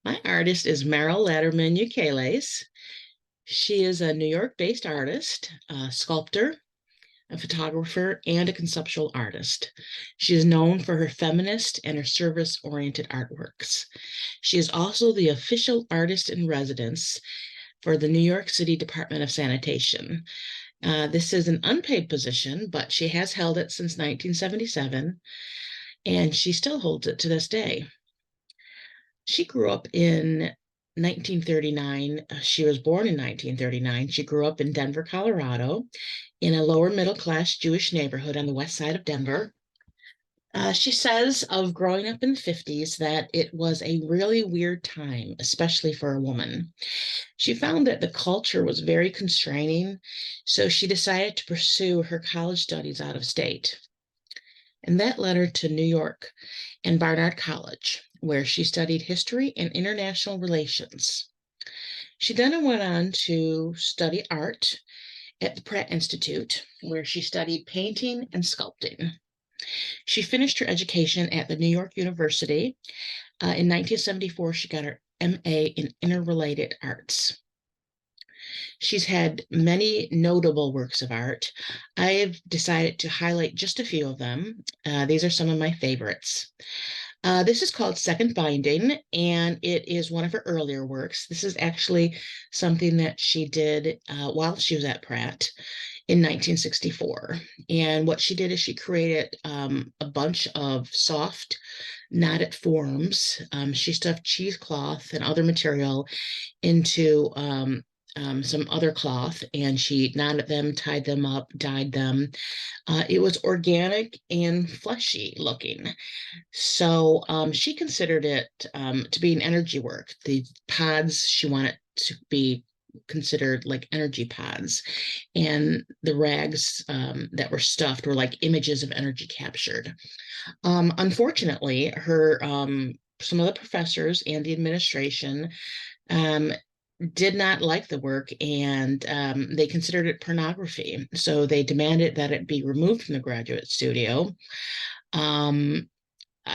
My artist is Meryl Latterman Ukele's. She is a New York-based artist, a sculptor, a photographer, and a conceptual artist. She is known for her feminist and her service-oriented artworks. She is also the official artist in residence for the New York City Department of Sanitation. This is an unpaid position, but she has held it since 1977, and she still holds it to this day. She grew up in 1939. She was born in 1939. She grew up in Denver, Colorado, in a lower middle class Jewish neighborhood on the west side of Denver. She says of growing up in the 50s that it was a really weird time, especially for a woman. She found that the culture was very constraining, so she decided to pursue her college studies out of state. And that led her to New York and Barnard College, where she studied history and international relations. She then went on to study art at the Pratt Institute, where she studied painting and sculpting. She finished her education at the New York University. In 1974, she got her MA in Interrelated Arts. She's had many notable works of art. I have decided to highlight just a few of them. These are some of my favorites. This is called Second Binding, and it is one of her earlier works. This is actually something that she did while she was at Pratt in 1964. And what she did is she created a bunch of soft knotted forms. She stuffed cheesecloth and other material into some other cloth, and she knotted them, tied them up, dyed them. It was organic and fleshy looking. So she considered it to be an energy work. The pods she wanted to be considered like energy pods, and the rags that were stuffed were like images of energy captured. Unfortunately, her some of the professors and the administration um, did not like the work, and they considered it pornography. So they demanded that it be removed from the graduate studio. Um,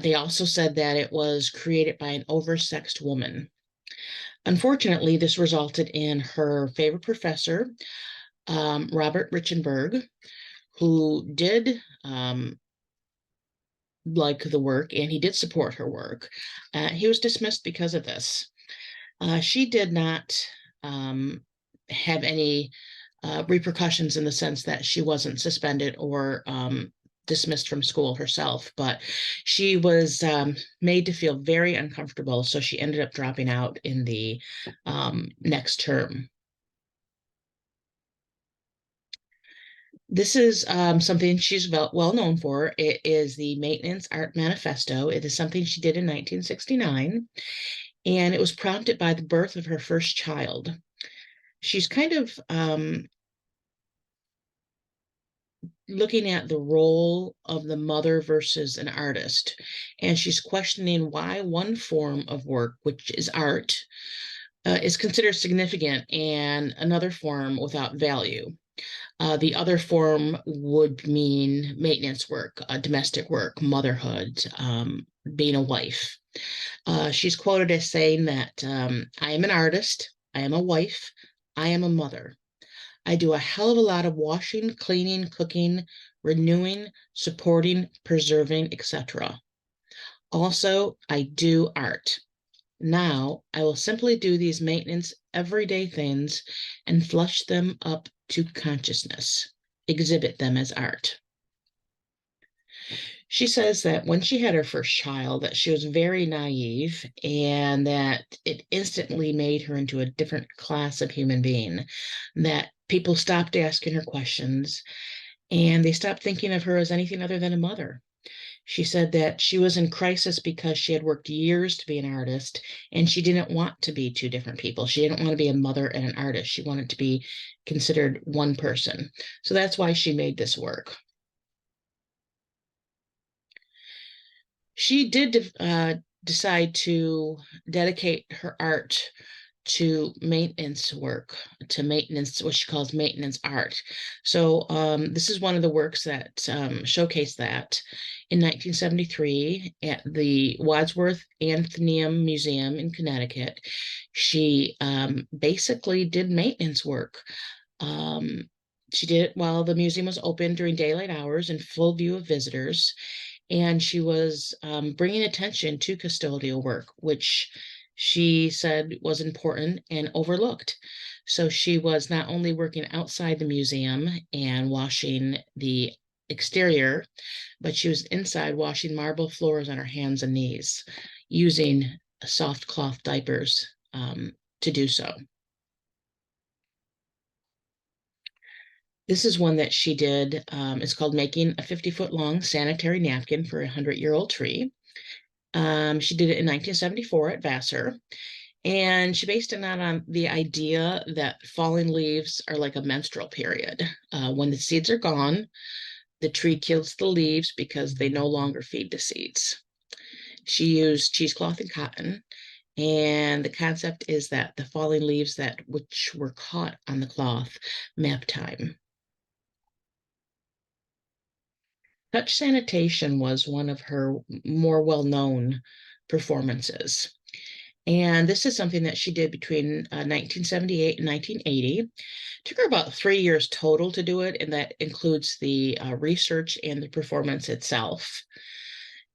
they also said that it was created by an oversexed woman. Unfortunately, this resulted in her favorite professor, Robert Richenberg, who did like the work and he did support her work. He was dismissed because of this. She did not have any repercussions in the sense that she wasn't suspended or dismissed from school herself, but she was made to feel very uncomfortable. So she ended up dropping out in the next term. This is something she's well known for. It is the Maintenance Art Manifesto. It is something she did in 1969, and it was prompted by the birth of her first child. She's kind of looking at the role of the mother versus an artist, and she's questioning why one form of work, which is art, is considered significant and another form without value. The other form would mean maintenance work, domestic work, motherhood, being a wife. She's quoted as saying that I am an artist, I am a wife, I am a mother. I do a hell of a lot of washing, cleaning, cooking, renewing, supporting, preserving, etc. Also, I do art. Now, I will simply do these maintenance everyday things and flush them up to consciousness, exhibit them as art. She says that when she had her first child, that she was very naive and that it instantly made her into a different class of human being, that people stopped asking her questions and they stopped thinking of her as anything other than a mother. She said that she was in crisis because she had worked years to be an artist and she didn't want to be two different people. She didn't want to be a mother and an artist. She wanted to be considered one person. So that's why she made this work. She did decide to dedicate her art to maintenance work, to maintenance, what she calls maintenance art. So this is one of the works that showcased that in 1973 at the Wadsworth Atheneum Museum in Connecticut. She basically did maintenance work. Um, she did it while the museum was open during daylight hours in full view of visitors. And she was bringing attention to custodial work, which she said was important and overlooked. So she was not only working outside the museum and washing the exterior, but she was inside washing marble floors on her hands and knees using soft cloth diapers to do so. This is one that she did. It's called Making a 50-Foot Long Sanitary Napkin for a 100-Year-Old Tree. She did it in 1974 at Vassar. And she based it on the idea that falling leaves are like a menstrual period. When the seeds are gone, the tree kills the leaves because they no longer feed the seeds. She used cheesecloth and cotton. And the concept is that the falling leaves that which were caught on the cloth map time. Touch Sanitation was one of her more well-known performances. And this is something that she did between 1978 and 1980. It took her about 3 years total to do it, and that includes the research and the performance itself.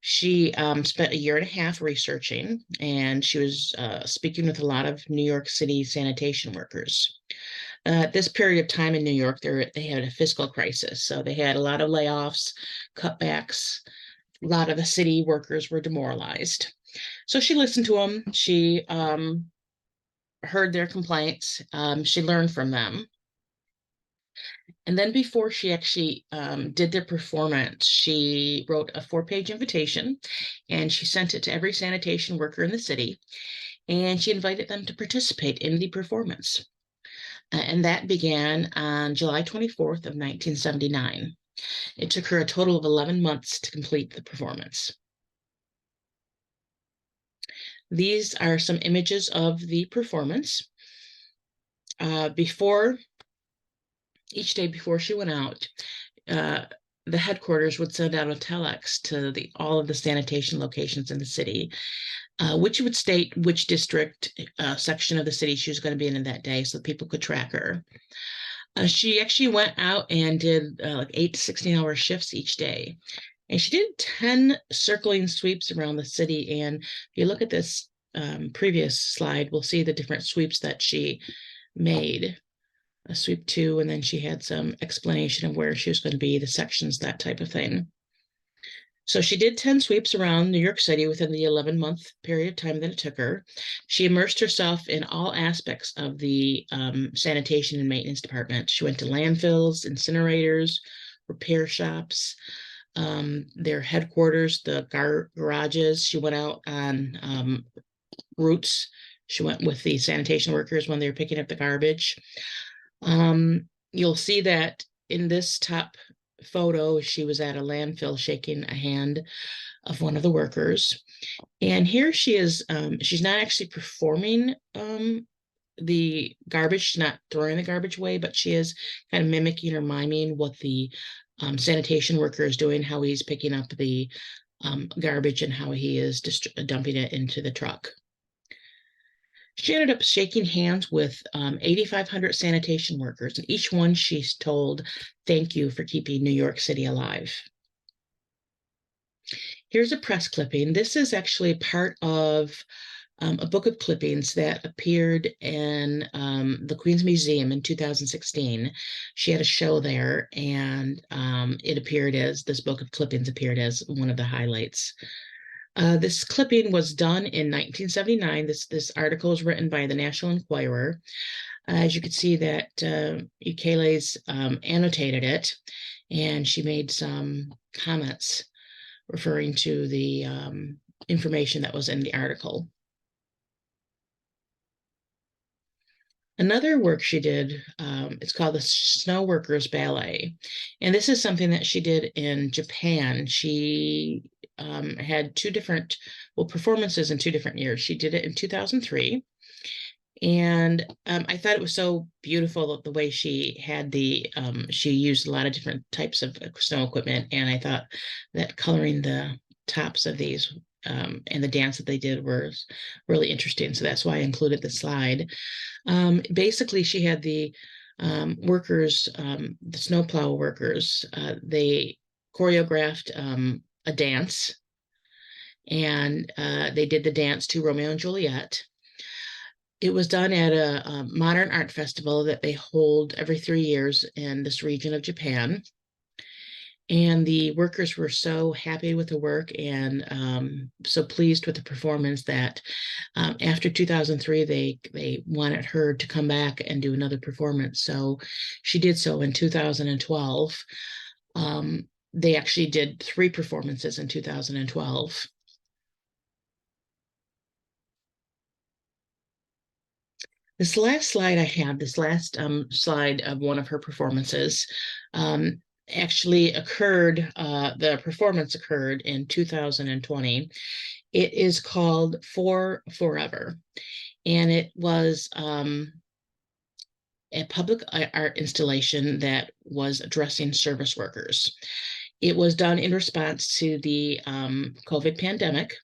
She spent a year and a half researching, and she was speaking with a lot of New York City sanitation workers. At this period of time in New York, they had a fiscal crisis, so they had a lot of layoffs, cutbacks. A lot of the city workers were demoralized. So she listened to them. She heard their complaints. She learned from them. And then before she actually did the performance, she wrote a 4-page invitation and she sent it to every sanitation worker in the city. And she invited them to participate in the performance. And that began on July 24th of 1979. It took her a total of 11 months to complete the performance. These are some images of the performance. Each day before she went out, the headquarters would send out a telex to all of the sanitation locations in the city, which would state which district section of the city she was going to be in that day so people could track her. She actually went out and did like 8 to 16-hour shifts each day. And she did 10 circling sweeps around the city. And if you look at this previous slide, we'll see the different sweeps that she made. A sweep 2, and then she had some explanation of where she was going to be, the sections, that type of thing. So she did 10 sweeps around New York City within the 11-month period of time that it took her. She immersed herself in all aspects of the sanitation and maintenance department. She went to landfills, incinerators, repair shops, their headquarters, the garages. She went out on routes. She went with the sanitation workers when they were picking up the garbage. You'll see that in this top photo, she was at a landfill shaking a hand of one of the workers. And here she is, she's not actually performing the garbage, she's not throwing the garbage away, but she is kind of mimicking or miming what the sanitation worker is doing, how he's picking up the garbage and how he is dumping it into the truck. She ended up shaking hands with 8,500 sanitation workers, and each one she's told, "Thank you for keeping New York City alive." Here's a press clipping. This is actually part of a book of clippings that appeared in the Queen's Museum in 2016. She had a show there, and this book of clippings appeared as one of the highlights. This clipping was done in 1979. This article was written by the National Enquirer. As you can see that Ukele's annotated it, and she made some comments referring to the information that was in the article. Another work she did, it's called the Snow Workers Ballet. And this is something that she did in Japan. She had two different performances in 2 different years. She did it in 2003. And I thought it was so beautiful the way she had she used a lot of different types of snow equipment. And I thought that coloring the tops of these and the dance that they did was really interesting. So that's why I included the slide. Basically, she had workers, the snowplow workers, they choreographed a dance, and they did the dance to Romeo and Juliet. It was done at a modern art festival that they hold every 3 years in this region of Japan. And the workers were so happy with the work and so pleased with the performance that after 2003, they wanted her to come back and do another performance. So she did so in 2012. They actually did 3 performances in 2012. This last slide I have, this last slide of one of her performances, um, actually occurred, the performance occurred in 2020. It is called For Forever, and it was a public art installation that was addressing service workers. It was done in response to the COVID pandemic,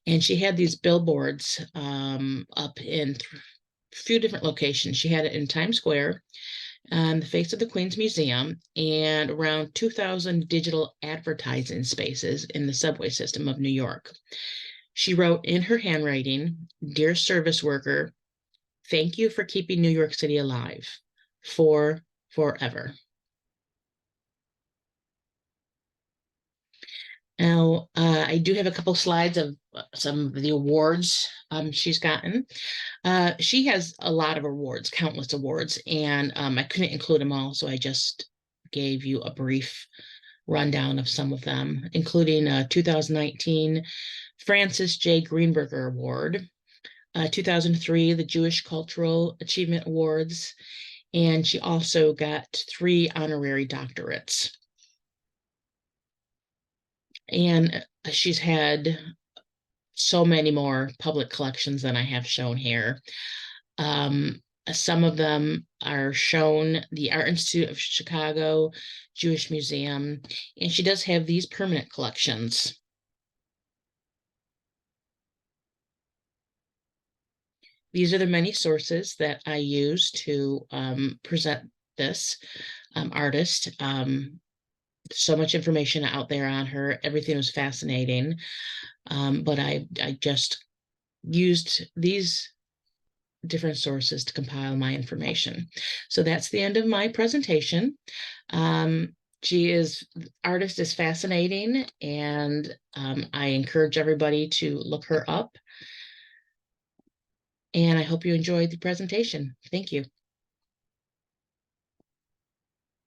and she had these billboards up in a few different locations. She had it in Times Square, on the face of the Queen's Museum, and around 2,000 digital advertising spaces in the subway system of New York. She wrote in her handwriting, "Dear service worker, thank you for keeping New York City alive for forever." Now, I do have a couple slides of some of the awards she's gotten. She has a lot of awards, countless awards, and I couldn't include them all, so I just gave you a brief rundown of some of them, including 2019 Francis J. Greenberger Award, 2003 the Jewish Cultural Achievement Awards, and she also got 3 honorary doctorates. And she's had so many more public collections than I have shown here. Some of them are shown the Art Institute of Chicago, Jewish Museum, and she does have these permanent collections. These are the many sources that I use to present this artist. So much information out there on her. Everything was fascinating. But I just used these different sources to compile my information. So that's the end of my presentation. Um, artist is fascinating, and I encourage everybody to look her up. And I hope you enjoyed the presentation. Thank you.